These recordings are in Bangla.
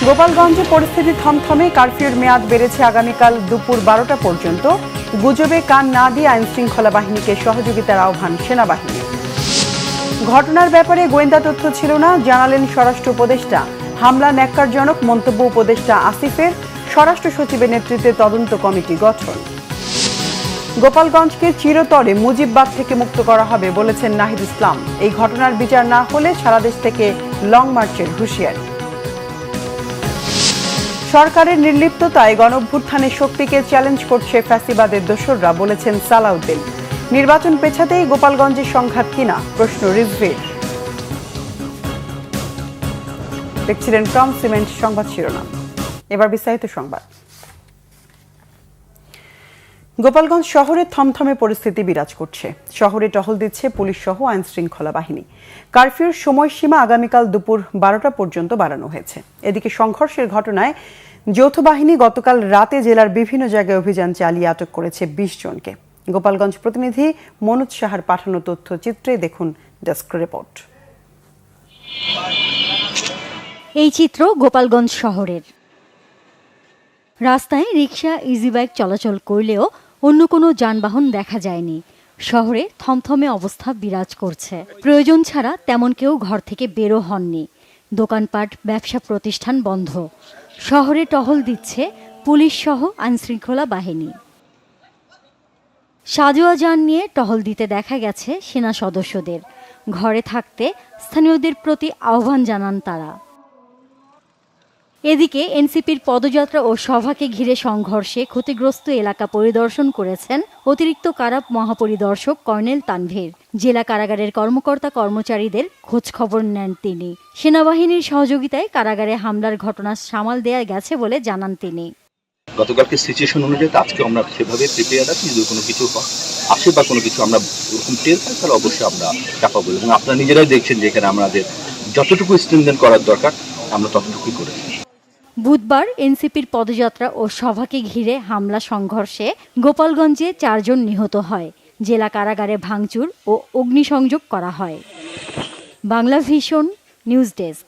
গোপালগঞ্জে পরিস্থিতি থমথমে, কারফিউর মেয়াদ বেড়েছে আগামীকাল দুপুর 12টা পর্যন্ত। গুজবে কান না দিয়ে আইনশৃঙ্খলা বাহিনীকে সহযোগিতার আহ্বান সেনাবাহিনী। ঘটনার ব্যাপারে গোয়েন্দা তথ্য ছিল না, জানালেন স্বরাষ্ট্র উপদেষ্টা। হামলা ন্যাক্কারজনক, মন্তব্য উপদেষ্টা আসিফের। স্বরাষ্ট্র সচিবের নেতৃত্বে তদন্ত কমিটি গঠন। গোপালগঞ্জকে চিরতরে মুজিববাদ থেকে মুক্ত করা হবে বলেছেন নাহিদ ইসলাম। এই ঘটনার বিচার না হলে সারা দেশ থেকে লং মার্চের হুঁশিয়ারি। সরকারের নির্লিপ্ততায় গণঅভ্যুত্থানের শক্তিকে চ্যালেঞ্জ করছে ফ্যাসিবাদের দোসররা, বলেছেন সালাউদ্দিন। নির্বাচন পেছাতেই গোপালগঞ্জের সংঘাত কিনা, প্রশ্ন রিজভির। দেখছিলেন টম সিমেন্ট সংবাদ শিরোনাম। এবার বিস্তারিত সংবাদ। গোপালগঞ্জ শহরে থমথমে পরিস্থিতি বিরাজ করছে। শহরে টহল দিচ্ছে পুলিশ সহ আইন শৃঙ্খলা বাহিনী। কারফিউর সময়সীমা আগামীকাল দুপুর 12টা পর্যন্ত বাড়ানো হয়েছে। এদিকে সংঘর্ষের ঘটনায় যৌথ বাহিনী গতকাল রাতে জেলার বিভিন্ন জায়গায় অভিযান চালিয়ে আটক করেছে 20 জনকে। গোপালগঞ্জ প্রতিনিধি মনোজ সাহার পাঠানো তথ্যচিত্রে দেখুন ডেস্ক রিপোর্ট। এই চিত্র গোপালগঞ্জ শহরের। রাস্তায় রিকশা, ইজি বাইক চলাচল করলেও অন্য কোনো যানবাহন দেখা যায়নি। শহরে থমথমে অবস্থা বিরাজ করছে। প্রয়োজন ছাড়া তেমন কেউ ঘর থেকে বেরো হননি। দোকানপাট, ব্যবসা প্রতিষ্ঠান বন্ধ। শহরে টহল দিচ্ছে পুলিশ সহ আইনশৃঙ্খলা বাহিনী। সাজোয়া যান নিয়ে টহল দিতে দেখা গেছে সেনা সদস্যদের। ঘরে থাকতে স্থানীয়দের প্রতি আহ্বান জানান তারা। এদিকে এনসিপির পদযাত্রা ও সভাকে ঘিরে সংঘর্ষে ক্ষতিগ্রস্ত এলাকা পরিদর্শন করেছেন অতিরিক্ত কারা মহাপরিদর্শক কর্নেল তানভীর। জেলা কারাগারের কর্মকর্তা কর্মচারীদের খোঁজ খবর নেন তিনি। সেনাবাহিনীর সহযোগিতায় কারাগারে হামলার ঘটনা সামাল দেয়া গেছে বলে জানান তিনি। গতকালকে সিচুয়েশন অনুযায়ী আজকে আমরা সেভাবে প্রিপেয়ার আছি। যদি কোনো কিছু আসে বা কোনো কিছু আমরা ওরকম টের পাই তাহলে অবশ্যই আমরা চাপাবো, এবং আপনারা নিজেরাই দেখছেন যে এখানে আমাদের যতটুকু স্ট্রেনথেন করার দরকার আমরা ততটুকুই করেছি। বুধবার এনসিপির পদযাত্রা ও সভাকে ঘিরে হামলা সংঘর্ষে গোপালগঞ্জে 4 জন নিহত হয়। জেলা কারাগারে ভাঙচুর ও অগ্নিসংযোগ করা হয়। Bangla vision news desk.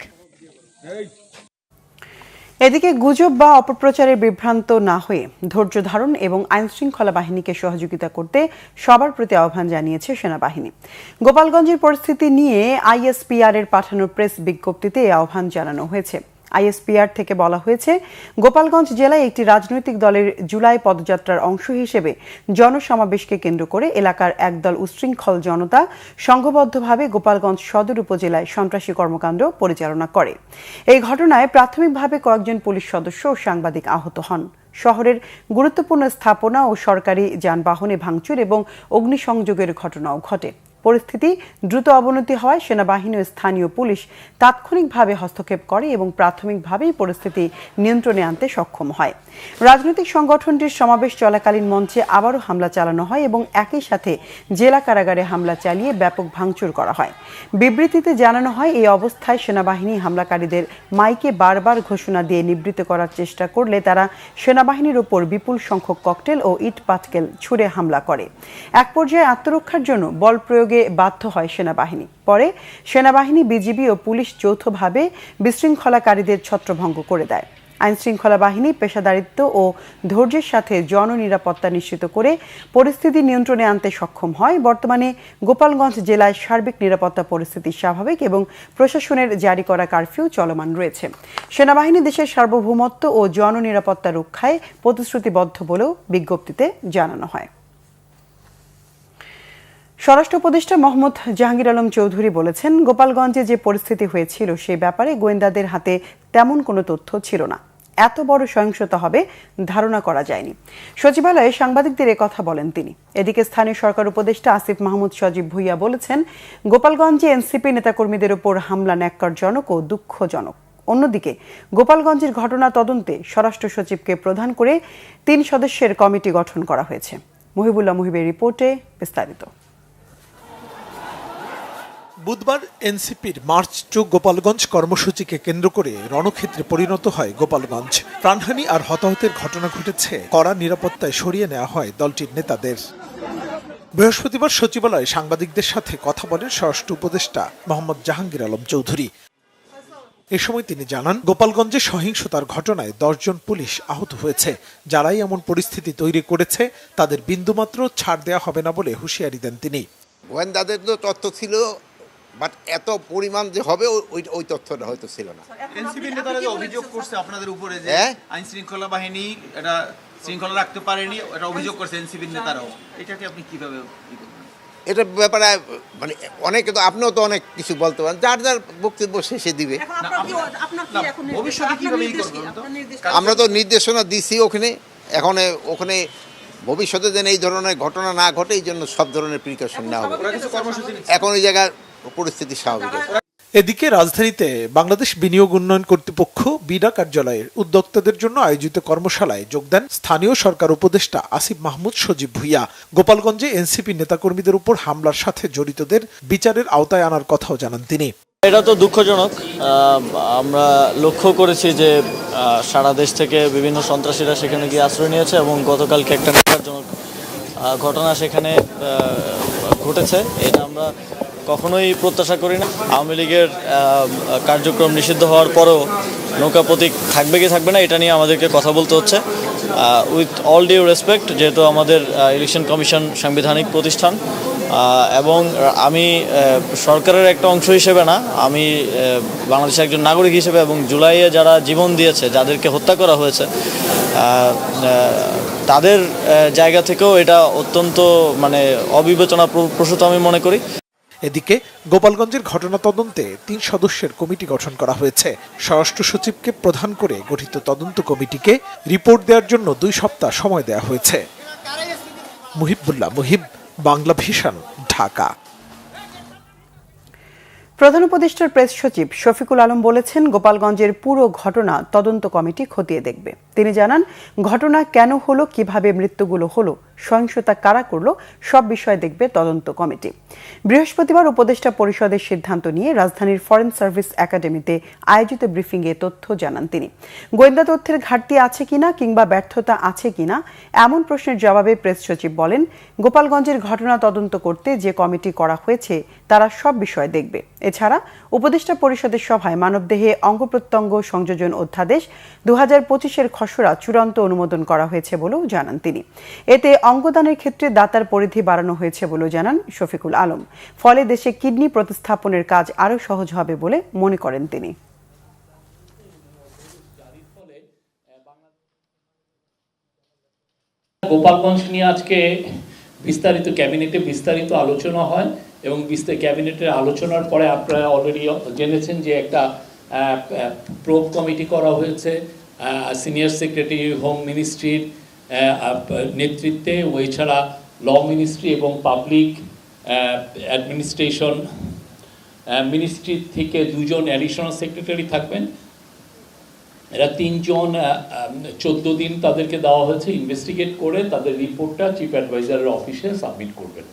এদিকে গুজব বা অপপ্রচারের বিভ্রান্ত না হয়ে ধৈর্য ধারণ এবং আইনশৃঙ্খলা বাহিনীকে সহযোগিতা করতে সবার প্রতি আহ্বান জানিয়েছে সেনাবাহিনী। গোপালগঞ্জের পরিস্থিতি নিয়ে আইএসপিআর এর পাঠানো প্রেস বিজ্ঞপ্তিতে এই আহ্বান জানানো হয়েছে। আইএসপিআর থেকে বলা হয়েছে, গোপালগঞ্জ জেলায় একটি রাজনৈতিক দলের জুলাই পদযাত্রার অংশ হিসেবে জনসমাবেশকে কেন্দ্র করে এলাকার একদল উচ্ছৃঙ্খল জনতা সংঘবদ্ধভাবে গোপালগঞ্জ সদর উপজেলায় সন্ত্রাসী কর্মকাণ্ড পরিচালনা করে। এই ঘটনায় প্রাথমিকভাবে কয়েকজন পুলিশ সদস্য ও সাংবাদিক আহত হন। শহরের গুরুত্বপূর্ণ স্থাপনা ও সরকারি যানবাহনে ভাঙচুর এবং অগ্নিসংযোগের ঘটনাও ঘটে। পরিস্থিতি দ্রুত অবনতি হওয়ায় সেনাবাহিনী ও স্থানীয় পুলিশ তাৎক্ষণিকভাবে হস্তক্ষেপ করে এবং প্রাথমিকভাবেই পরিস্থিতি নিয়ন্ত্রণে আনতে সক্ষম হয়। রাজনৈতিক সংগঠনটির সমাবেশ চলাকালীন মঞ্চে আবারও হামলা চালানো হয় এবং একই সাথে জেলা কারাগারে হামলা চালিয়ে ব্যাপক ভাঙচুর করা হয়। বিবৃতিতে জানানো হয়, এই অবস্থায় সেনাবাহিনী হামলাকারীদের মাইকে বারবার ঘোষণা দিয়ে নিবৃত্ত করার চেষ্টা করলে তারা সেনাবাহিনীর ওপর বিপুল সংখ্যক ককটেল ও ইট পাটকেল ছুড়ে হামলা করে। এক পর্যায়ে আত্মরক্ষার জন্য বল প্রয়োগে বাধ্য হয় সেনাবাহিনী। পরে সেনাবাহিনী, বিজিবি ও পুলিশ যৌথভাবে বিশৃঙ্খলাকারীদের ছত্রভঙ্গ করে দেয়। আইনশৃঙ্খলা বাহিনী পেশাদারিত্ব ও ধৈর্যের সাথে জননিরাপত্তা নিশ্চিত করে পরিস্থিতি নিয়ন্ত্রণে আনতে সক্ষম হয়। বর্তমানে গোপালগঞ্জ জেলায় সার্বিক নিরাপত্তা পরিস্থিতি স্বাভাবিক এবং প্রশাসনের জারি করা কারফিউ চলমান রয়েছে। সেনাবাহিনী দেশের সার্বভৌমত্ব ও জননিরাপত্তা রক্ষায় প্রতিশ্রুতিবদ্ধ বলেও বিজ্ঞপ্তিতে জানানো হয়। স্বরাষ্ট্র উপদেষ্টা মোহাম্মদ জাহাঙ্গীর আলম চৌধুরী বলেছেন, গোপালগঞ্জে যে পরিস্থিতি হয়েছিল সে ব্যাপারে গোয়েন্দাদের হাতে তেমন কোনো তথ্য ছিল না। এত বড় সহিংসতা হবে ধারণা করা যায়নি। সচিবালয়ে সাংবাদিকদের কথা বলেন তিনি। এদিকে স্থানীয় সরকার উপদেষ্টা আসিফ মাহমুদ সজীব ভুইয়া বলেছেন, গোপালগঞ্জে এনসিপি নেতাকর্মীদের উপর হামলা ন্যাক্কারজনক ও দুঃখজনক। অন্যদিকে গোপালগঞ্জের ঘটনা তদন্তে স্বরাষ্ট্র সচিবকে প্রধান করে 3 সদস্যের কমিটি গঠন করা হয়েছে। মহিবুল্লাহ মুহিবের রিপোর্টে বিস্তারিত। বুধবার এনসিপির মার্চ টু গোপালগঞ্জ কর্মসূচিকে কেন্দ্র করে রণক্ষেত্রে পরিণত হয় গোপালগঞ্জ। প্রাণহানি আর হতাহতের ঘটনা ঘটেছে। কড়া নিরাপত্তায় সরিয়ে নেওয়া হয় দলটির নেতাদের। বৃহস্পতিবার সচিবালয়ে সাংবাদিকদের সাথে কথা বলেন স্বরাষ্ট্র উপদেষ্টা মোহাম্মদ জাহাঙ্গীর আলম চৌধুরী। এ সময় তিনি জানান, গোপালগঞ্জে সহিংসতার ঘটনায় 10 জন পুলিশ আহত হয়েছে। যারাই এমন পরিস্থিতি তৈরি করেছে তাদের বিন্দুমাত্র ছাড় দেওয়া হবে না বলে হুঁশিয়ারি দেন তিনি। গোয়েন্দাদের তো তথ্য ছিল, বাট এত পরিমাণ যে হবে ওই তথ্যটা হয়তো ছিল না। এনসিপি নেতারা যে অভিযোগ করছে আপনাদের উপরে যে আইন শৃঙ্খলা বাহিনী এটা শৃঙ্খলা রাখতে পারেনি, এটা অভিযোগ করছে এনসিপি নেতারাও, এটাকে আপনি কিভাবে? এটার ব্যাপারে মানে অনেকে তো, আপনিও তো অনেক কিছু বলতে পারেন, যার যার বক্তব্য শেষে দিবে। ভবিষ্যতে কিভাবে করবেন? আমরা তো নির্দেশনা দিছি ওখানে ভবিষ্যতে যেন এই ধরনের ঘটনা না ঘটে এই জন্য সব ধরনের প্রিকশন নেওয়া হবে। এখন ওই জায়গার পরিস্থিতি স্বাভাবিক আছে। এদিকে রাজধানীতে বাংলাদেশ বিনিয়োগ উন্নয়ন কর্তৃপক্ষ বিডা কার্যালয়ের উদ্যোক্তাদের জন্য আয়োজিত কর্মশালায় যোগ দেন স্থানীয় সরকার উপদেষ্টা আসিফ মাহমুদ সজীব ভুইয়া। গোপালগঞ্জে এনসিপি নেতাকর্মীদের উপর হামলার সাথে জড়িতদের বিচারের আওতায় আনার কথাও জানান তিনি। এটা তো দুঃখজনক। আমরা লক্ষ্য করেছি যে সারা দেশ থেকে বিভিন্ন সন্ত্রাসীরা সেখানে গিয়ে আশ্রয় নিয়েছে এবং গতকালকে একটা ন্যাক্কারজনক ঘটনা সেখানে ঘটেছে। এটা আমরা কখনোই প্রত্যাশা করি না। আওয়ামী লীগের কার্যক্রম নিষিদ্ধ হওয়ার পরেও নৌকা প্রতীক থাকবে কি থাকবে না এটা নিয়ে আমাদেরকে কথা বলতে হচ্ছে। উইথ অল ডিউ রেসপেক্ট, যেহেতু আমাদের ইলেকশন কমিশন সাংবিধানিক প্রতিষ্ঠান এবং আমি সরকারের একটা অংশ হিসেবে না, আমি বাংলাদেশের একজন নাগরিক হিসেবে এবং জুলাইয়ে যারা জীবন দিয়েছে, যাদেরকে হত্যা করা হয়েছে, তাদের জায়গা থেকেও এটা অত্যন্ত অবিবেচনা প্রসূত আমি মনে করি। এদিকে গোপালগঞ্জের ঘটনা তদন্তে 3 সদস্যের কমিটি গঠন করা হয়েছে। স্বরাষ্ট্র সচিবকে প্রধান করে গঠিত তদন্ত কমিটিকে রিপোর্ট দেওয়ার জন্য 2 সপ্তাহ সময় দেওয়া হয়েছে। মুহিবুল্লাহ মুহিব, বাংলা ভিশন, ঢাকা। প্রধান উপদেষ্টার প্রেস সচিব শফিকুল আলম বলেছেন, গোপালগঞ্জের পুরো ঘটনা তদন্ত কমিটি খতিয়ে দেখবে। তিনি জানান, ঘটনা কেন হলো, কিভাবে মৃত্যুগুলো হলো, সহিংসতা কারা করলো, সব বিষয় দেখবে তদন্ত কমিটি। বৃহস্পতিবার উপদেষ্টা পরিষদের সিদ্ধান্ত নিয়ে রাজধানীর ফরেন সার্ভিস একাডেমিতে আয়োজিত ব্রিফিংয়ে তথ্য জানান তিনি। গোয়েন্দা তথ্যের ঘাটতি আছে কিনা কিংবা ব্যর্থতা আছে কিনা এমন প্রশ্নের জবাবে প্রেস সচিব বলেন, গোপালগঞ্জের ঘটনা তদন্ত করতে যে কমিটি করা হয়েছে তারা সব বিষয় দেখবে। এছাড়া উপদেষ্টা পরিষদের সভায় মানবদেহে অঙ্গ প্রত্যঙ্গ সংযোজন অধ্যাদেশ 2025-এর খসড়া চূড়ান্ত অনুমোদন করা হয়েছে বলেও জানান তিনি। এতে অঙ্গদানের ক্ষেত্রে দাতার পরিধি বাড়ানো হয়েছে বলেও জানান শফিকুল আলম। ফলে দেশে কিডনি প্রতিস্থাপনের কাজ আরও সহজ হবে বলে মনে করেন তিনি। গোপালগঞ্জ নিয়ে আজকে ক্যাবিনেটে বিস্তারিত আলোচনা হয় এবং ক্যাবিনেটের আলোচনার পরে আপনারা অলরেডি জেনেছেন যে একটা প্রোব কমিটি করা হয়েছে সিনিয়র সেক্রেটারি হোম মিনিস্ট্রির নেতৃত্বে। এছাড়া ল মিনিস্ট্রি এবং পাবলিক অ্যাডমিনিস্ট্রেশন মিনিস্ট্রি থেকে 2 জন অ্যাডিশনাল সেক্রেটারি থাকবেন। এরা 3 জন 14 দিন তাদেরকে দেওয়া হয়েছে ইনভেস্টিগেট করে তাদের রিপোর্টটা চিফ অ্যাডভাইজারের অফিসে সাবমিট করবেন।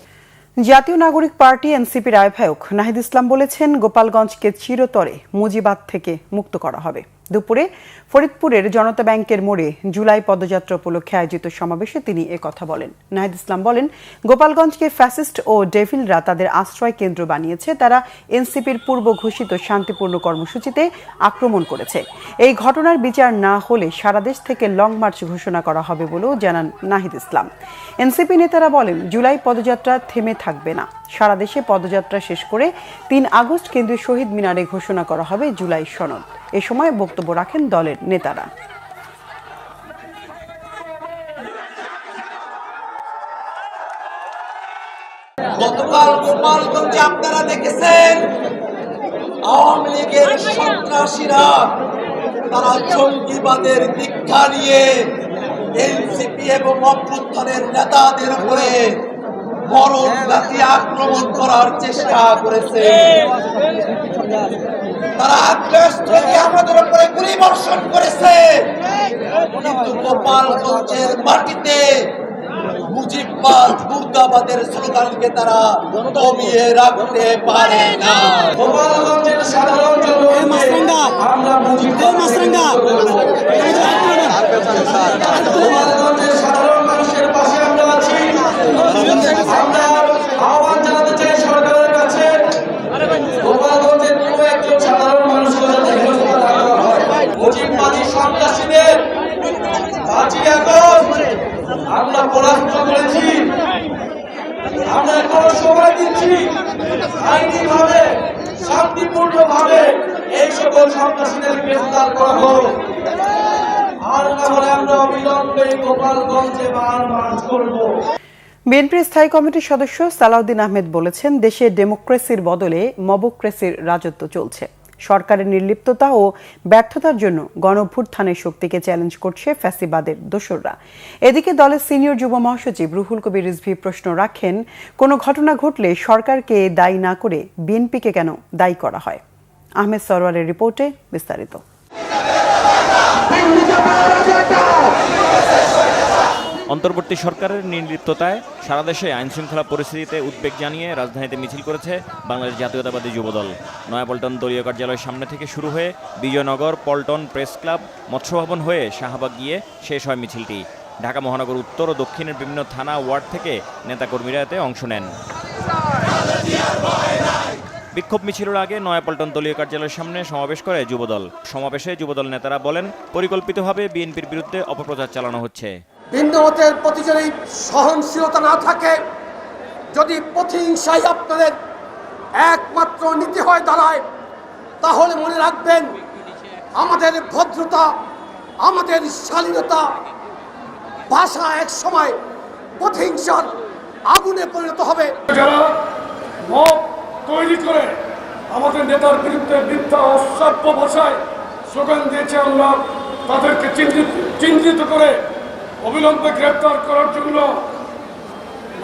জাতীয় নাগরিক পার্টি এনসিপির আহ্বায়ক নাহিদ ইসলাম বলেছেন, গোপালগঞ্জকে চিরতরে মুজিবাদ থেকে মুক্ত করা হবে। দুপুরে ফরিদপুরের জনতা ব্যাংকের মোড়ে জুলাই পদযাত্রা উপলক্ষে আয়োজিত সমাবেশে তিনি একথা বলেন। নাহিদ ইসলাম বলেন, গোপালগঞ্জকে ফ্যাসিস্ট ও ডেভিলরা তাদের আশ্রয় কেন্দ্র বানিয়েছে। তারা এনসিপির পূর্ব ঘোষিত শান্তিপূর্ণ কর্মসূচিতে আক্রমণ করেছে। এই ঘটনার বিচার না হলে সারা দেশ থেকে লং মার্চ ঘোষণা করা হবে বলেও জানান নাহিদ ইসলাম। এনসিপি নেতারা বলেন, জুলাই পদযাত্রা থেমে থাকবে না। সারা দেশে পদযাত্রা শেষ করে 3 আগস্ট কেন্দ্রীয় শহীদ মিনারে ঘোষণা করা হবে জুলাই সনদ। এ সময় বক্তব্য রাখেন দলের নেতারা। গতকাল গোপালগঞ্জে আপনারা দেখেছেন আওয়ামী লীগের সন্ত্রাসীরা তারা জঙ্গিবাদের দীক্ষা নিয়ে এনসিপি এবং অভ্যুত্থানের নেতাদের উপরে মরণঘাতী আক্রমণ করার চেষ্টা করেছে। তারা আগ্রাস থেকে আমাদের উপরে গুলি বর্ষণ করেছে, কিন্তু গোপালগঞ্জের মাটিতে মুজিববাদ মুর্দাবাদের স্লোগানকে তারা দমিয়ে রাখতে পারে না। গোপালগঞ্জের সাধারণ জনগণকে আমরা গোপালগঞ্জের সাধারণ মানুষের পাশে আমরা আছি। আমরা আহ্বান জানাতে চাই সরকারের কাছে, গোপালগঞ্জের কোনো একজন সাধারণ মানুষকে সন্ত্রাসীদের 5ই আগস্ট আমরা পরাস্ত করেছি। আমরা এখন সময় দিচ্ছি আইনিভাবে শান্তিপূর্ণভাবে এই সকল সন্ত্রাসীদের গ্রেফতার করা হোক, আর না হলে আমরা অবিলম্বে গোপালগঞ্জে মার্চ করব। বিএনপির স্থায়ী কমিটির সদস্য সালাউদ্দিন আহমেদ বলেছেন, দেশে ডেমোক্রেসির বদলে মবক্রেসির রাজত্ব চলছে। সরকারের নির্লিপ্ততা ও ব্যর্থতার জন্য গণঅভ্যুত্থানের শক্তিকে চ্যালেঞ্জ করছে ফ্যাসিবাদের দোসররা। এদিকে দলের সিনিয়র যুব মহাসচিব রুহুল কবির রিজভী প্রশ্ন রাখেন, কোনো ঘটনা ঘটলে সরকারকে দায়ী না করে বিএনপিকে কেন দায়ী করা হয়? আহমেদ সরওয়ারের রিপোর্টে বিস্তারিত। অন্তর্বর্তী সরকারের নির্লিপ্ততায় সারা দেশে আইনশৃঙ্খলা পরিস্থিতিতে উদ্বেগ জানিয়ে রাজধানীতে মিছিল করেছে বাংলাদেশ জাতীয়তাবাদী যুবদল। নয়াপল্টন দলীয় কার্যালয়ের সামনে থেকে শুরু হয়ে বিজয়নগর, পল্টন প্রেস ক্লাব, মৎস্য ভবন হয়ে শাহবাগ গিয়ে শেষ হয় মিছিলটি। ঢাকা মহানগর উত্তর ও দক্ষিণের বিভিন্ন থানা, ওয়ার্ড থেকে নেতাকর্মীরা এতে অংশ নেন। বিক্ষোভ মিছিলের আগে নয়াপল্টন দলীয় কার্যালয়ের সামনে সমাবেশ করে যুবদল। সমাবেশে যুবদল নেতারা বলেন, পরিকল্পিতভাবে বিএনপির বিরুদ্ধে অপপ্রচার চালানো হচ্ছে। ভিন্নমতের প্রতি যদি সহনশীলতা না থাকে, যদি প্রতিহিংসাই আপনাদের একমাত্র নীতি হয়ে দাঁড়ায়, তাহলে মনে রাখবেন আমাদের ভদ্রতা, আমাদের শালীনতা, ভাষা এক সময় প্রতিহিংসার আগুনে পরিণত হবে। যারা মব তৈরি করে আমাদের নেতার বিরুদ্ধে মিথ্যা অসভ্য ভাষায় স্লোগান দিয়েছে, আমরা তাদেরকে চিহ্নিত করে অবিলম্বে গ্রেপ্তার করার জন্য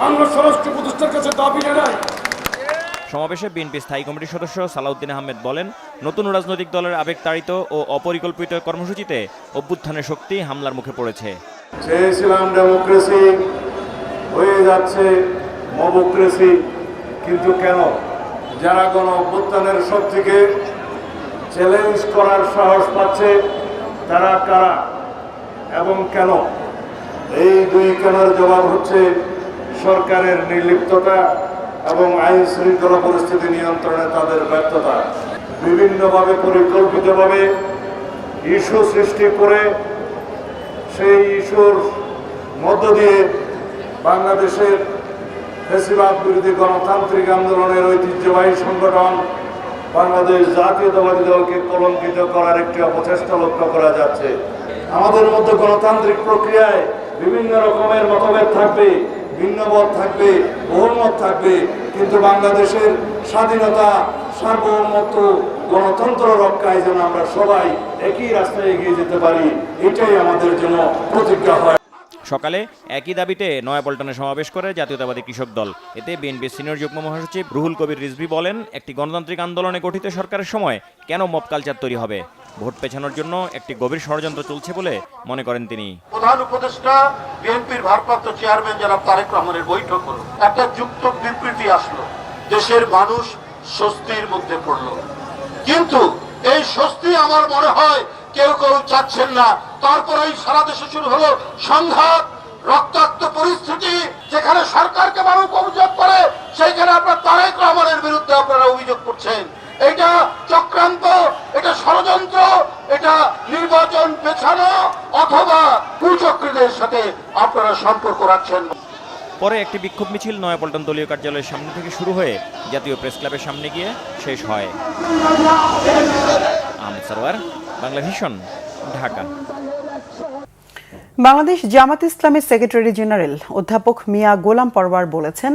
আমরা স্বরাষ্ট্র উপদেষ্টার কাছে দাবি জানাই। সমাবেশে বিএনপি স্থায়ী কমিটির সদস্য সালাউদ্দিন আহমেদ বলেন, নতুন রাজনৈতিক দলের আবেগতাড়িত ও অপরিকল্পিত কর্মসূচিতে অভ্যুত্থানের শক্তি হামলার মুখে পড়েছে। চেয়েছিলাম ডেমোক্রেসি, হয়ে যাচ্ছে মবক্রেসি। কিন্তু কেন? যারা গণ অভ্যুত্থানের শক্তিকে চ্যালেঞ্জ করার সাহস পাচ্ছে তারা কারা এবং কেন? এই দুই কেনার জবাব হচ্ছে সরকারের নির্লিপ্ততা এবং আইন শৃঙ্খলা পরিস্থিতি নিয়ন্ত্রণে তাদের ব্যর্থতা। বিভিন্নভাবে পরিকল্পিতভাবে ইস্যু সৃষ্টি করে সেই ইস্যুর মধ্য দিয়ে বাংলাদেশের ফ্যাসিবাদ বিরোধী গণতান্ত্রিক আন্দোলনের ঐতিহ্যবাহী সংগঠন বাংলাদেশ জাতীয়তাবাদী দলকে কলঙ্কিত করার একটি অপচেষ্টা লক্ষ্য করা যাচ্ছে। আমাদের মধ্যে গণতান্ত্রিক প্রক্রিয়ায় বিভিন্ন রকমের মতভেদ থাকবে, ভিন্নমত থাকবে, বহুমত থাকবে, কিন্তু বাংলাদেশের স্বাধীনতা, সার্বভৌমত্ব, গণতন্ত্র রক্ষায় যেন আমরা সবাই একই রাস্তায় এগিয়ে যেতে পারি, এটাই আমাদের জন্য প্রতিজ্ঞা হয়। সকালে একই দাবিতে নয়াপল্টনে সমাবেশ করে জাতীয়তাবাদী কৃষক দল। এতে বিএনপির সিনিয়র যুগ্ম মহাসচিব রুহুল কবির রিজভী বলেন, একটি গণতান্ত্রিক আন্দোলনে গঠিত সরকারের সময় কেন মব কালচার তৈরি হবে? ভোট পেছানোর জন্য একটি গভীর ষড়যন্ত্র চলছে বলে মনে করেন তিনি। প্রধান উপদেষ্টা বিএনপির ভারপ্রাপ্ত চেয়ারম্যান জনাব তারেক রহমানের বৈঠক হলো, একটা যুক্ত বিবৃতি আসলো, দেশের মানুষ স্বস্তির মধ্যে পড়লো। কিন্তু এই স্বস্তি আমার মনে হয় কেউ কেউ চাচ্ছেন না। তারপরেই সারা দেশে শুরু হলো সংঘাত, রক্তাক্ত পরিস্থিতি, যেখানে সরকারকে মানুষ অভিযোগ করে সেইখানে আপনার তারেক রহমানের বিরুদ্ধে আপনারা অভিযোগ করছেন। এটা চক্রান্ত, এটা ষড়যন্ত্র, এটা নির্বাচন পেছানো অথবা কুচক্রীদের সাথে আপনারা সম্পর্ক রাখছেন। পরে একটি বিক্ষোভ মিছিল নয়াপল্টন দলীয় কার্যালয়ের সামনে থেকে শুরু হয়ে জাতীয় প্রেস ক্লাবের সামনে গিয়ে শেষ হয়। আহমেদ সরওয়ার, বাংলা ভিশন, ঢাকা। বাংলাদেশ জামাত ইসলামের সেক্রেটারি জেনারেল অধ্যাপক মিয়া গোলাম পরওয়ার বলেছেন,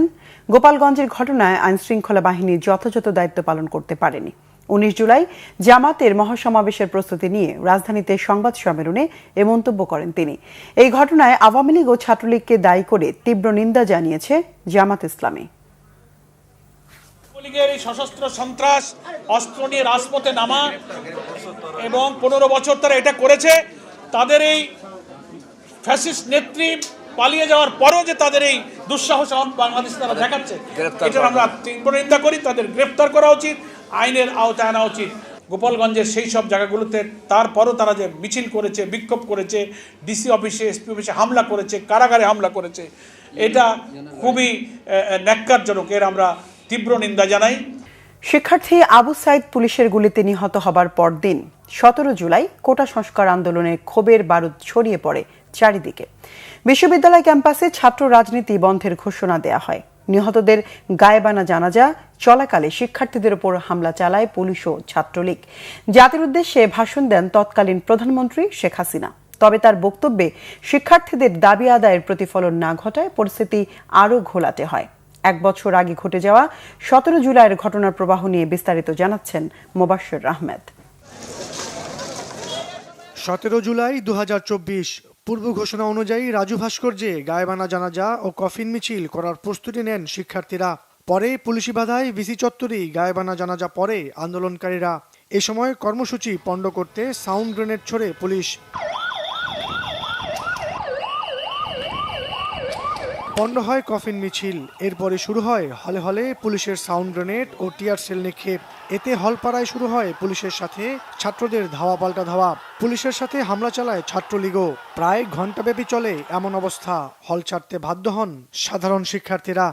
গোপালগঞ্জের ঘটনায় আইনশৃঙ্খলা বাহিনী যথাযথ দায়িত্ব পালন করতে পারেনি। 19 জুলাই জামাতের মহাসমাবেশের প্রস্তুতি নিয়ে রাজধানীতে সংবাদ সম্মেলনে এ মন্তব্য করেন তিনি। এই ঘটনায় আওয়ামী লীগ ও ছাত্রলীগকে দায়ী করে তীব্র নিন্দা জানিয়েছে জামাত ইসলামী। এই সশস্ত্র সন্ত্রাস, অস্ত্র নিয়ে রাজপথে নামা এবং 15 বছর তারা এটা করেছে, তাদের এই ফ্যাসিস্ট নেত্রী পালিয়ে যাওয়ার পরেও যে তাদের এই দুঃসাহস বাংলাদেশ তারা দেখাচ্ছে, এটা আমরা তীব্র নিন্দা করি। তাদের গ্রেফতার করা উচিত, আইনের আওতায় আনা উচিত। গোপালগঞ্জের সেই সব জায়গাগুলোতে তারপরও তারা যে মিছিল করেছে, বিক্ষোভ করেছে, ডিসি অফিসে, এসপি অফিসে হামলা করেছে, কারাগারে হামলা করেছে, এটা খুবই ন্যাক্কারজনক। এর আমরা তীব্র নিন্দা জানাই। শিক্ষার্থী আবু সাইদ পুলিশের গুলিতে নিহত হবার পরদিন 17 জুলাই কোটা সংস্কার আন্দোলনের ক্ষোভের বারুদ ছড়িয়ে পড়ে চারিদিকে। বিশ্ববিদ্যালয় ক্যাম্পাসে ছাত্র রাজনীতি বন্ধের ঘোষণা দেয়া হয়। নিহতদের গায়েবানা জানাজা চলাকালে শিক্ষার্থীদের উপর হামলা চালায় পুলিশ ও ছাত্রলীগ। জাতির উদ্দেশ্যে ভাষণ দেন তৎকালীন প্রধানমন্ত্রী শেখ হাসিনা। তবে তার বক্তব্যে শিক্ষার্থীদের দাবি আদায়ের প্রতিফলন না ঘটায় পরিস্থিতি আরও ঘোলাটে হয়। 1 বছর আগে ঘটে যাওয়া 17 জুলাইয়ের ঘটনার প্রবাহ নিয়ে বিস্তারিত জানাচ্ছেন মোবাশ্বের আহমেদ। 17 জুলাই 2024 পূর্ব ঘোষণা অনুযায়ী রাজু ভাস্কর্যে গায়েবানা জানাজা ও কফিন মিছিল করার প্রস্তুতি নেন শিক্ষার্থীরা। পরে পুলিশি বাধায় ভিসি চত্বরেই গায়েবানা জানাজা পরে আন্দোলনকারীরা। এ সময় কর্মসূচি পণ্ড করতে সাউন্ড গ্রেনেড ছোড়ে পুলিশ। পণ্ড হয় কফিন মিছিল। এরপরে শুরু হয় হলে হলে পুলিশের সাউন্ড গ্রেনেড ও টিয়ার সেল নিক্ষেপ। এতে হলপাড়ায় শুরু হয় পুলিশের সাথে ছাত্রদের ধাওয়া পাল্টা ধাওয়া। পুলিশের সাথে হামলা চালায় ছাত্রলীগও। প্রায় ঘণ্টাব্যাপী চলে এমন অবস্থা। হল ছাড়তে বাধ্য হন সাধারণ শিক্ষার্থীরা।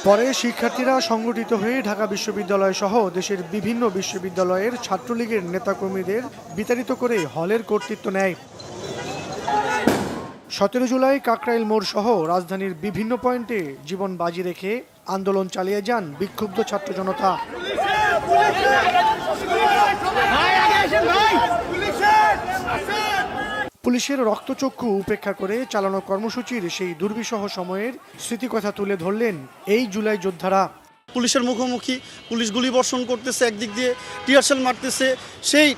পরে শিক্ষার্থীরা সংগঠিত হয়ে ঢাকা বিশ্ববিদ্যালয় সহ দেশের বিভিন্ন বিশ্ববিদ্যালয়ের ছাত্রলীগের নেতাকর্মীদের বিতাড়িত করে হলের কর্তৃত্ব নেয়। 17 জুলাই কাকরাইল মোড় সহ রাজধানীর বিভিন্ন পয়েন্টে জীবন বাজি রেখে আন্দোলন চালিয়ে যান বিক্ষুব্ধ ছাত্র জনতা। পুলিশের রক্তচক্ষু উপেক্ষা করে চালানো কর্মসূচির সেই দুর্বিষহ সময়ের স্মৃতিকথা তুলে ধরলেন এই জুলাই যোদ্ধারা। পুলিশের মুখোমুখি পুলিশ গুলি বর্ষণ করতেছে, একদিক দিয়ে টিয়ারশেল মারতেছে। সেই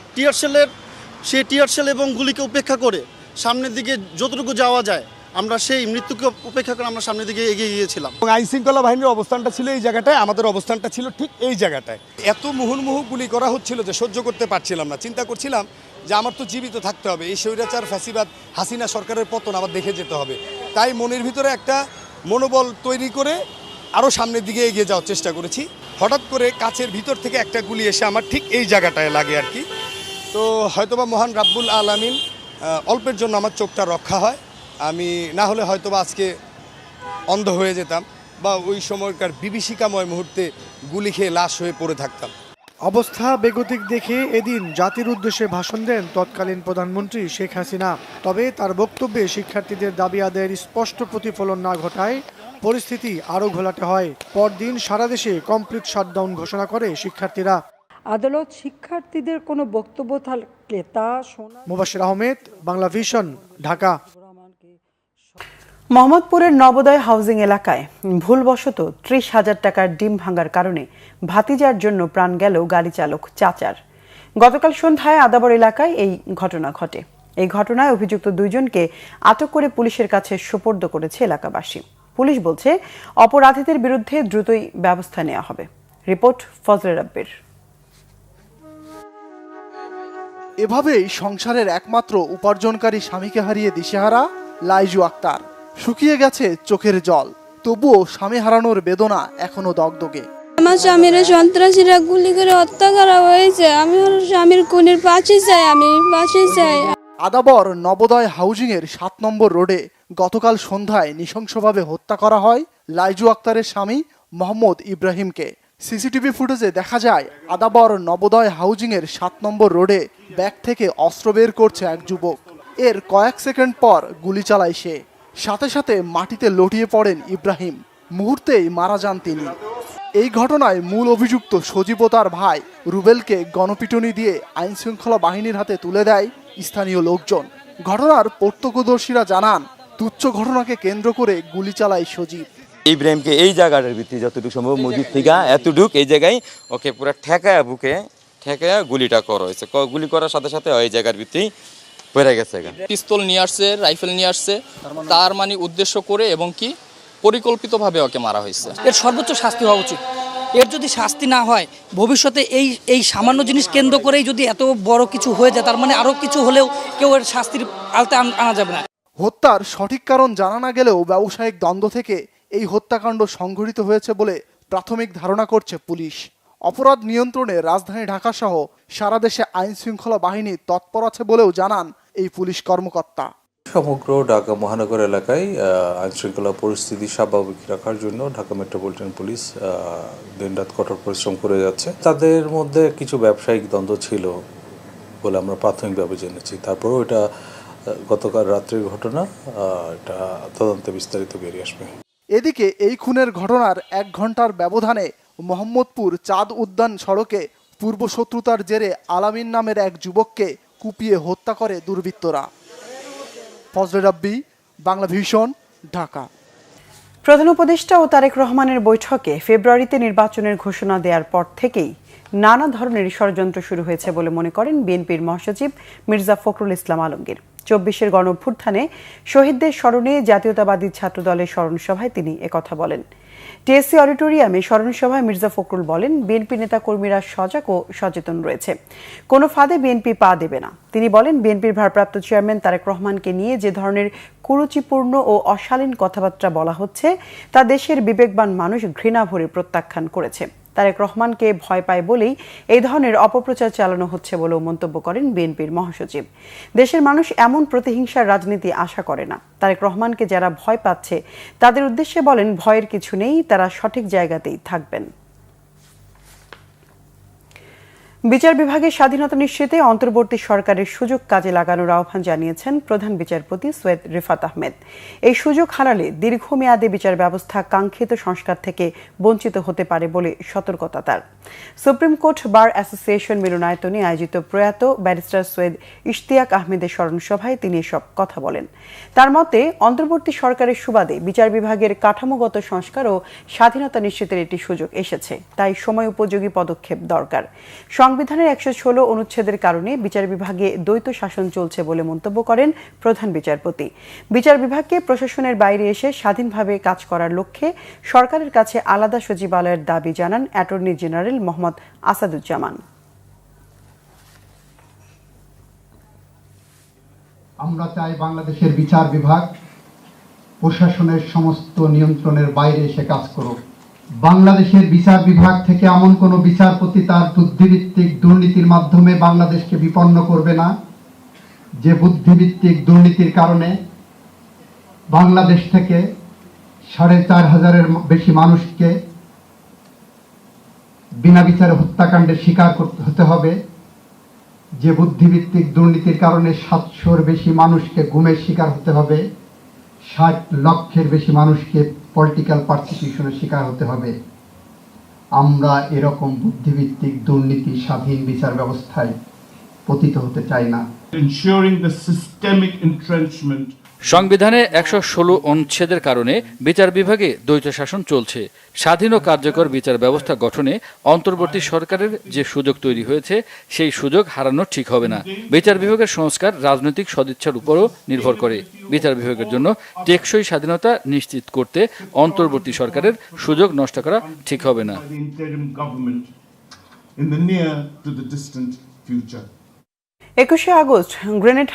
টিয়ারশেল এবং গুলিকে উপেক্ষা করে সামনের দিকে যতটুকু যাওয়া যায় আমরা সেই মৃত্যুকে উপেক্ষা করে আমরা সামনের দিকে এগিয়ে গিয়েছিলাম। আইন শৃঙ্খলা বাহিনীর অবস্থানটা ছিল এই জায়গাটায়, আমাদের অবস্থানটা ছিল ঠিক এই জায়গাটায়। এত মুহুর্মুহু গুলি করা হচ্ছিল যে সহ্য করতে পারছিলাম না। চিন্তা করছিলাম যে আমার তো জীবিত থাকতে হবে, এই স্বৈরাচার ফ্যাসিবাদ হাসিনা সরকারের পতন আবার দেখে যেতে হবে। তাই মনের ভিতরে একটা মনোবল তৈরি করে আরও সামনের দিকে এগিয়ে যাওয়ার চেষ্টা করেছি। হঠাৎ করে কাছের ভিতর থেকে একটা গুলি এসে আমার ঠিক এই জায়গাটায় লাগে আর কি। তো হয়তোবা মহান রাব্বুল আলামিন অল্পের জন্য আমার চোখটা রক্ষা হয়। আমি না হলে হয়তোবা আজকে অন্ধ হয়ে যেতাম বা ওই সময়কার বিভীষিকাময় মুহূর্তে গুলি খেয়ে লাশ হয়ে পড়ে থাকতাম। অবস্থা বেগতিক দেখে এদিন জাতির উদ্দেশ্যে ভাষণ দেন তৎকালীন প্রধানমন্ত্রী শেখ হাসিনা। তবে তার বক্তব্যে শিক্ষার্থীদের দাবি আদায়ের স্পষ্ট প্রতিফলন না ঘটায় পরিস্থিতি আরও ঘোলাটে হয়। পরদিন সারা দেশে কমপ্লিট শাটডাউন ঘোষণা করে শিক্ষার্থীরা। আদালত শিক্ষার্থীদের কোনো বক্তব্য থাকলে তা শোনা। মোবাশ্বের আহমেদ, বাংলা ভিশন, ঢাকা। মোহাম্মদপুরের নবোদয় হাউজিং এলাকায় ভুলবশত 30,000 টাকার ডিম ভাঙার কারণে ভাতিজার জন্য প্রাণ গেল গাড়ি চালক চাচার। গতকাল সন্ধ্যায় আদাবর এলাকায় এই ঘটনা ঘটে। এই ঘটনায় অভিযুক্ত 2 জনকে আটক করে পুলিশের কাছে সোপর্দ করেছে এলাকাবাসী। পুলিশ বলছে অপরাধীদের বিরুদ্ধে দ্রুতই ব্যবস্থা নেওয়া হবে। রিপোর্ট ফজলে রাব্বির। এভাবেই সংসারের একমাত্র উপার্জনকারী স্বামীকে হারিয়ে দিশেহারা লাইজু আক্তার। শুকিয়ে গেছে চোখের জল, তবুও স্বামী হারানোর বেদনা এখনো দগদগে। আমার স্বামীর সন্ত্রাসীরা গুলি করে হত্যা করা হয়েছে। আমি স্বামীর খুনির ফাঁসি চাই, আমি ফাঁসি চাই। আদাবর নবোদয় হাউজিং এর 7 নম্বর রোডে গতকাল সন্ধ্যায় নৃশংসভাবে হত্যা করা হয় লাইজু আক্তারের স্বামী মোহাম্মদ ইব্রাহিমকে। সিসিটিভি ফুটেজে দেখা যায় আদাবর নবোদয় হাউজিং এর 7 নম্বর রোডে ব্যাগ থেকে অস্ত্র বের করছে এক যুবক। এর কয়েক সেকেন্ড পর গুলি চালায় সে। সাথে সাথে মাটিতে লটিয়ে পড়েন ইব্রাহিম। মুহূর্তেই মারা যান তিনি। এই ঘটনায় মূল অভিযুক্ত সজীব ও তার ভাই রুবেলকে গণপিটুনি দিয়ে আইন শৃঙ্খলা বাহিনীর হাতে তুলে দেয় স্থানীয় লোকজন। ঘটনার প্রত্যক্ষদর্শীরা জানান, তুচ্ছ ঘটনাকে কেন্দ্র করে গুলি চালায় সজীব। ইব্রাহিমকে এই জায়গাটার ভিত্তি যতটুকু সম্ভব মসজিদ থেকে এতটুক এই জায়গায় ওকে পুরো ঠেকায় বুকে ঠেকায় গুলিটা করা হয়েছে। গুলি করার সাথে সাথে ওই জায়গার ভিত্তি পড়ে গেছে। পিস্তল নিয়ে আসছে, রাইফেল নিয়ে আসছে, তার মানে উদ্দেশ্য করে এবং কি পরিকল্পিতভাবে ওকে মারা হয়েছে। এর সর্বোচ্চ শাস্তি হওয়া উচিত। এর যদি শাস্তি না হয় ভবিষ্যতে এই সামান্য জিনিস কেন্দ্র করেই যদি এত বড় কিছু হয়ে যায়, তার মানে আরো কিছু হলেও কেউ এর শাস্তির আওতায় আনা যাবে না। হত্যার সঠিক কারণ জানা না গেলেও ব্যবসায়িক দ্বন্দ্ব থেকে এই হত্যাকাণ্ড সংঘটিত হয়েছে বলে প্রাথমিক ধারণা করছে পুলিশ। অপরাধ নিয়ন্ত্রণে রাজধানী ঢাকা সহ সারা দেশে আইন শৃঙ্খলা বাহিনী তৎপর আছে বলেও জানান এই পুলিশ কর্মকর্তা। সমগ্র ঢাকা মহানগর এলাকায় আইনশৃঙ্খলা পরিস্থিতি স্বাভাবিক রাখার জন্য ঢাকা মেট্রোপলিটন পুলিশ দিনরাত কঠোর পরিশ্রম করে যাচ্ছে। তাদের মধ্যে কিছু ব্যবসায়িক দ্বন্দ্ব ছিল বলে আমরা প্রাথমিকভাবে জেনেছি। তারপরেও এটা গতকাল রাত্রির ঘটনা, এটা তদন্তে বিস্তারিত বেরিয়ে আসবে। এদিকে এই খুনের ঘটনার 1 ঘন্টার ব্যবধানে মোহাম্মদপুর চাঁদ উদ্যান সড়কে পূর্ব শত্রুতার জেরে আলামিন নামের এক যুবককে কুপিয়ে হত্যা করে দুর্বৃত্তরা। ফজলে রাব্বি, বাংলা ভিশন, ঢাকা। প্রধান উপদেষ্টা ও তারেক রহমানের বৈঠকে ফেব্রুয়ারিতে নির্বাচনের ঘোষণা দেওয়ার পর থেকেই নানা ধরনের ষড়যন্ত্র শুরু হয়েছে বলে মনে করেন বিএনপির মহাসচিব মির্জা ফখরুল ইসলাম আলমগীর। 24-এর গণঅভ্যুত্থানে শহীদদের স্মরণে জাতীয়তাবাদী ছাত্রদলের স্মরণ সভায় তিনি একথা বলেন। টিএসসি অডিটোরিয়ামে স্মরণ সভায় মির্জা ফখরুল বলেন, বিএনপি নেতাকর্মীরা সজাগ ও সচেতন রয়েছে, কোনো ফাঁদে বিএনপি পা দেবে না। তিনি বলেন, বিএনপির ভারপ্রাপ্ত চেয়ারম্যান তারেক রহমানকে নিয়ে যে ধরনের কুরুচিপূর্ণ ও অশালীন কথাবার্তা বলা হচ্ছে তা দেশের বিবেকবান মানুষ ঘৃণা ভরে প্রত্যাখ্যান করেছে। তারেক রহমানকে ভয় পায় বলেই এই ধরনের অপপ্রচার চালানো হচ্ছে বলেও মন্তব্য করেন বিএনপির মহাসচিব। দেশের মানুষ এমন প্রতিহিংসার রাজনীতি আশা করে না। তারেক রহমানকে যারা ভয় পাচ্ছে তাদের উদ্দেশ্যে বলেন, ভয়ের কিছু নেই, তারা সঠিক জায়গাতেই থাকবেন। বিচার বিভাগের স্বাধীনতা নিশ্চিতে অন্তর্বর্তী সরকারের সুযোগ কাজে লাগানোর আহ্বান জানিয়েছেন প্রধান বিচারপতি সৈয়দ রিফাত আহমেদ। এই সুযোগ হারালে দীর্ঘমেয়াদে বিচার ব্যবস্থা কাঙ্ক্ষিত সংস্কার থেকে বঞ্চিত হতে পারে বলে সতর্কতা তার। সুপ্রিম কোর্ট বার অ্যাসোসিয়েশন মিলনায়তনে আয়োজিত প্রয়াত ব্যারিস্টার সৈয়দ ইশতিয়াক আহমেদের স্মরণ সভায় তিনি এসব কথা বলেন। তার মতে, অন্তর্বর্তী সরকারের সুবাদে বিচার বিভাগের কাঠামোগত সংস্কার ও স্বাধীনতা নিশ্চিতের একটি সুযোগ এসেছে, তাই সময় উপযোগী পদক্ষেপ দরকার। সংবিধানের 116 অনুচ্ছেদের কারণে বিচার বিভাগে দ্বৈত শাসন চলছে বলে মন্তব্য করেন প্রধান বিচারপতি। বিচার বিভাগকে প্রশাসনের বাইরে এসে স্বাধীনভাবে কাজ করার লক্ষ্যে সরকারের কাছে আলাদা সচিবালয়ের দাবি জানান অ্যাটর্নি জেনারেল মোহাম্মদ আসাদুজ্জামান। আমরা চাই বাংলাদেশের বিচার বিভাগ প্রশাসনের সমস্ত নিয়ন্ত্রণের বাইরে এসে কাজ করুক। বাংলাদেশের বিচার বিভাগ থেকে এমন কোনো বিচারপতি তার বুদ্ধিভিত্তিক দুর্নীতির মাধ্যমে বাংলাদেশকে বিপন্ন করবে না, যে বুদ্ধিভিত্তিক দুর্নীতির কারণে বাংলাদেশ থেকে 4,500-এর বেশি মানুষকে বিনা বিচারে হত্যাকাণ্ডের শিকার হতে হবে, যে বুদ্ধিভিত্তিক দুর্নীতির কারণে 700-এর বেশি মানুষকে গুমের শিকার হতে হবে, 60 লক্ষের বেশি মানুষকে পলিটিক্যাল পারসিকিউশনের শিকার হতে হবে। আমরা এরকম বুদ্ধিভিত্তিক দুর্নীতি স্বাধীন বিচার ব্যবস্থায় পতিত হতে চাই না। সংবিধানে 116 অনুচ্ছেদের কারণে বিচার বিভাগে দ্বৈত শাসন চলছে। স্বাধীন ও কার্যকর বিচার ব্যবস্থা গঠনে অন্তর্বর্তী সরকারের যে সুযোগ তৈরি হয়েছে সেই সুযোগ হারানো ঠিক হবে না। বিচার বিভাগের সংস্কার রাজনৈতিক সদিচ্ছার উপরও নির্ভর করে। বিচার বিভাগের জন্য টেকসই স্বাধীনতা নিশ্চিত করতে অন্তর্বর্তী সরকারের সুযোগ নষ্ট করা ঠিক হবে না। 21শে আগস্ট গ্রেনেড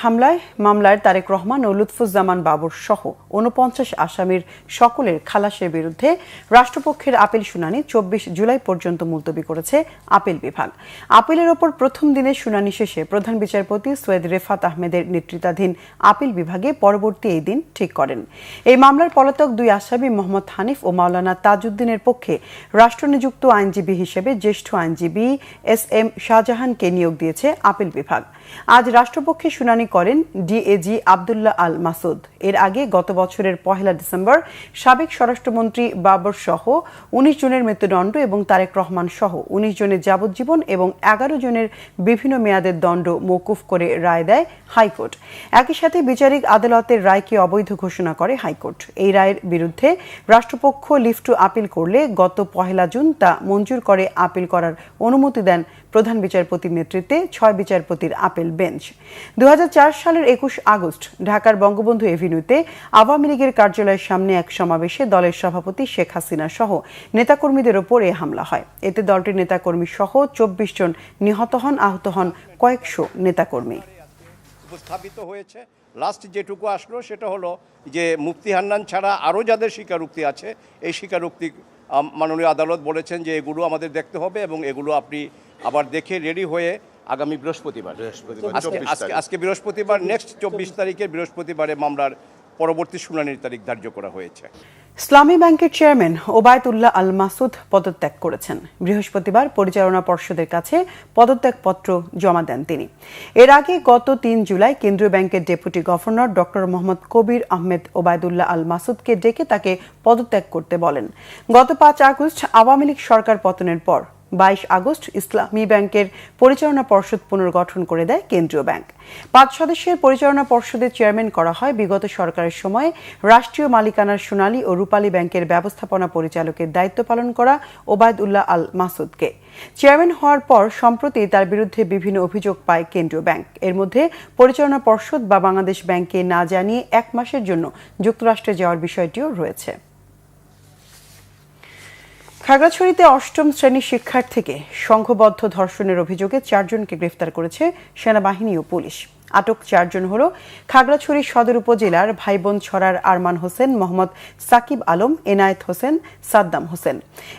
মামলায় তারেক রহমান ও লুৎফুজ্জামান বাবর সহ 49 আসামির সকলের খালাসের বিরুদ্ধে রাষ্ট্রপক্ষের আপিল শুনানি 24 জুলাই পর্যন্ত মুলতবি করেছে আপিল বিভাগ। আপিলের ওপর প্রথম দিনের শুনানি শেষে প্রধান বিচারপতি সৈয়দ রিফাত আহমেদের নেতৃত্বাধীন আপিল বিভাগে পরবর্তী এই দিন ঠিক করেন। এই মামলার পলাতক 2 আসামি মোহাম্মদ হানিফ ও মাওলানা তাজউদ্দিনের পক্ষে রাষ্ট্রনিযুক্ত আইনজীবী হিসেবে জ্যেষ্ঠ আইনজীবী SM শাহজাহানকে নিয়োগ দিয়েছে আপিল বিভাগ। আজ রাষ্ট্রপক্ষে শুনানি করেন ডিএজি আব্দুল্লাহ আল মাসুদ। এর আগে গত বছরের 1 ডিসেম্বর সাবেক স্বরাষ্ট্রমন্ত্রী বাবর সহ 19 জনের মৃত্যুদণ্ড এবং তারেক রহমান সহ 19 জনের যাবজ্জীবন এবং 11 জনের বিভিন্ন মেয়াদের দণ্ড মওকুফ করে রায় দেয় হাইকোর্ট। একই সাথে বিচারিক আদালতের রায়কে অবৈধ ঘোষণা করে হাইকোর্ট। এই রায়ের বিরুদ্ধে রাষ্ট্রপক্ষ লিভ টু আপিল করলে গত 1 জুন তা মঞ্জুর করে আপিল করার অনুমতি দেন প্রধান বিচারপতির নেতৃত্বে 6 বিচারপতির আপিল বেঞ্চ। 2004 সালের 21 আগস্ট ঢাকার বঙ্গবন্ধু এভিনিউতে আওয়ামী লীগের কার্যালয়ের সামনে এক সমাবেশে দলের সভাপতি শেখ হাসিনা সহ নেতাকর্মীদের ওপর এ হামলা হয়। এতে দলটির নেতাকর্মী সহ 24 জন নিহত হন, আহত হন কয়েকশো নেতাকর্মী। উপস্থাপিত হয়েছে লাস্ট যেটুকু আসলো সেটা হলো যে মুফতি হান্নান ছাড়া আরও যাদের স্বীকারোক্তি আছে, এই স্বীকারোক্তি মাননীয় আদালত বলেছেন যে এগুলো আমাদের দেখতে হবে এবং এগুলো আপনি আবার দেখে রেডি হয়ে আগামী বৃহস্পতিবার। আজকে বৃহস্পতিবার, নেক্সট 24 তারিখের বৃহস্পতিবারে মামলার পরবর্তী শুনানির তারিখ ধার্য করা হয়েছে। ইসলামী ব্যাংকের চেয়ারম্যান ওবায়দুল্লাহ আল মাসুদ পদত্যাগ করেছেন। বৃহস্পতিবার পরিচালনা পর্ষদের কাছে পদত্যাগপত্র জমা দেন তিনি। এর আগে গত 3 জুলাই কেন্দ্রীয় ব্যাংকের ডেপুটি গভর্নর ডক্টর মোহাম্মদ কবির আহমেদ ওবায়দুল্লাহ আল মাসুদকে ডেকে তাকে পদত্যাগ করতে বলেন। গত 5 আগস্ট আওয়ামী লীগ সরকার পতনের পর 22 আগস্ট ইসলামী ব্যাংকের পরিচালনা পর্ষদ পুনর্গঠন করে দেয় কেন্দ্রীয় ব্যাংক। 5 সদস্যের পরিচালনা পর্ষদের চেয়ারম্যান করা হয় বিগত সরকারের সময়ে রাষ্ট্রীয় মালিকানার সোনালী ও রূপালী ব্যাংকের ব্যবস্থাপনা পরিচালকের দায়িত্ব পালন করা ওবায়দুল্লাহ আল মাসুদকে। চেয়ারম্যান হওয়ার পর সম্প্রতি তার বিরুদ্ধে বিভিন্ন অভিযোগ পায় কেন্দ্রীয় ব্যাংক। এর মধ্যে পরিচালনা পর্ষদ বা বাংলাদেশ ব্যাংকে না জানিয়ে 1 মাসের জন্য যুক্তরাষ্ট্রে যাওয়ার বিষয়টিও রয়েছে। খাগড়াছড়িতে 8ম শ্রেণীর শিক্ষার্থীকে সংঘবদ্ধ ধর্ষণের অভিযোগে 4 জনকে গ্রেফতার করেছে সেনাবাহিনী ও পুলিশ। আটক 4 জন হল খাগড়াছড়ি সদর উপজেলার ভাইবোন ছড়ার আরমান হোসেন, মোহাম্মদ সাকিব আলম, এনায়েত হোসেন, সাদ্দাম হোসেন।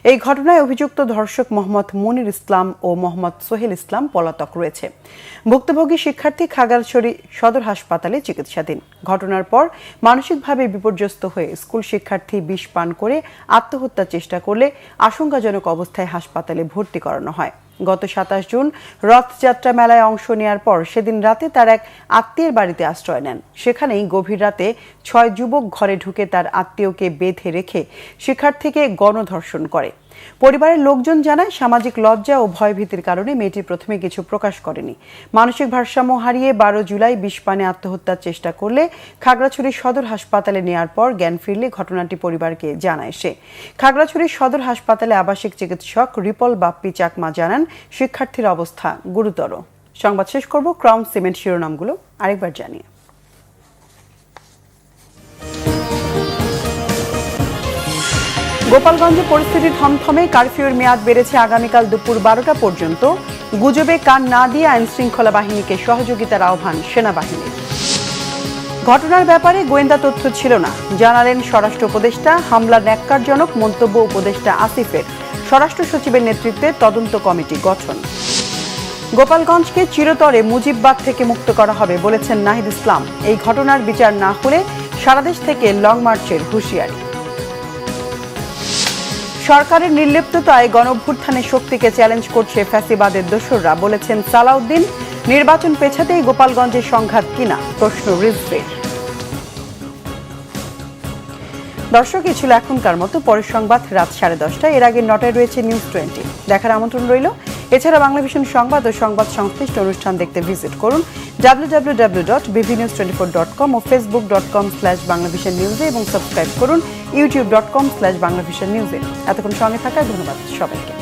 এই ঘটনায় অভিযুক্ত ধর্ষক মোহাম্মদ মনির ইসলাম ও মোহাম্মদ সোহেল ইসলাম পলাতক রয়েছে। ভুক্তভোগী শিক্ষার্থী খাগড়াছড়ি সদর হাসপাতালে চিকিৎসাধীন। ঘটনার পর মানসিকভাবে বিপর্যস্ত হয়ে স্কুল শিক্ষার্থী বিষ পান করে আত্মহত্যার চেষ্টা করলে আশঙ্কাজনক অবস্থায় হাসপাতালে ভর্তি করানো হয়। গত 27 জুন রথযাত্রা মেলায় অংশ নেওয়ার পর সেদিন রাতে তার এক আত্মীয়ের বাড়িতে আশ্রয় নেন। সেখানেই গভীর রাতে 6 যুবক ঘরে ঢুকে তার আত্মীয়কে বেঁধে রেখে শিক্ষার্থীকে গণধর্ষণ করে। পরিবারের লোকজন জানায় সামাজিক লজ্জা ও ভয়ভীতির কারণে মেয়েটি প্রথমে কিছু প্রকাশ করেনি। মানসিক ভারসাম্য হারিয়ে 12 জুলাই বিষ পানে আত্মহত্যার চেষ্টা করলে খাগড়াছড়ি সদর হাসপাতালে নেওয়ার পর জ্ঞান ফিরলে ঘটনাটি পরিবারকে জানায় সে। খাগড়াছড়ি সদর হাসপাতালে আবাসিক চিকিৎসক রিপল বাপ্পি চাকমা জানান শিক্ষার্থীর অবস্থা গুরুতর। সংবাদ শেষ করব ক্রাউন সিমেন্ট শিরোনামগুলো আরেকবার জানিয়ে। গোপালগঞ্জে পরিস্থিতি থমথমে, কারফিউর মেয়াদ বেড়েছে আগামীকাল দুপুর 12টা পর্যন্ত। গুজবে কান না দিয়ে আইন শৃঙ্খলা বাহিনীকে সহযোগিতার আহ্বান সেনাবাহিনীর। ঘটনার ব্যাপারে গোয়েন্দা তথ্য ছিল না, জানালেন স্বরাষ্ট্র উপদেষ্টা। হামলা ন্যাক্কারজনক মন্তব্য উপদেষ্টা আসিফের। স্বরাষ্ট্র সচিবের নেতৃত্বে তদন্ত কমিটি গঠন। গোপালগঞ্জকে চিরতরে মুজিববাদ থেকে মুক্ত করা হবে বলেছেন নাহিদ ইসলাম। এই ঘটনার বিচার না হলে সারা দেশ থেকে লং মার্চের হুঁশিয়ারি। সরকারের নির্লিপ্ততায় গণঅভ্যুত্থানের শক্তিকে চ্যালেঞ্জ করছে ফ্যাসিবাদের দোসররা, বলেছেন সালাউদ্দিন। নির্বাচন পেছাতেই গোপালগঞ্জের সংঘাত কিনা প্রশ্ন রিজভির। দর্শক, এই ছিল এখনকার মতো। পরের সংবাদ রাত 10:30। এর আগে 9টায় রয়েছে নিউজ 20। দেখার আমন্ত্রণ রইল। এছাড়া বাংলাভিশন সংবাদ ও সংবাদ সংশ্লিষ্ট অনুষ্ঠান দেখতে ভিজিট করুন www.bvnews24.com ও facebook.com/banglavishnnews এবং সাবস্ক্রাইব করুন youtube.com/banglavishnnews। এতক্ষণ সঙ্গে থাকার ধন্যবাদ সবাইকে।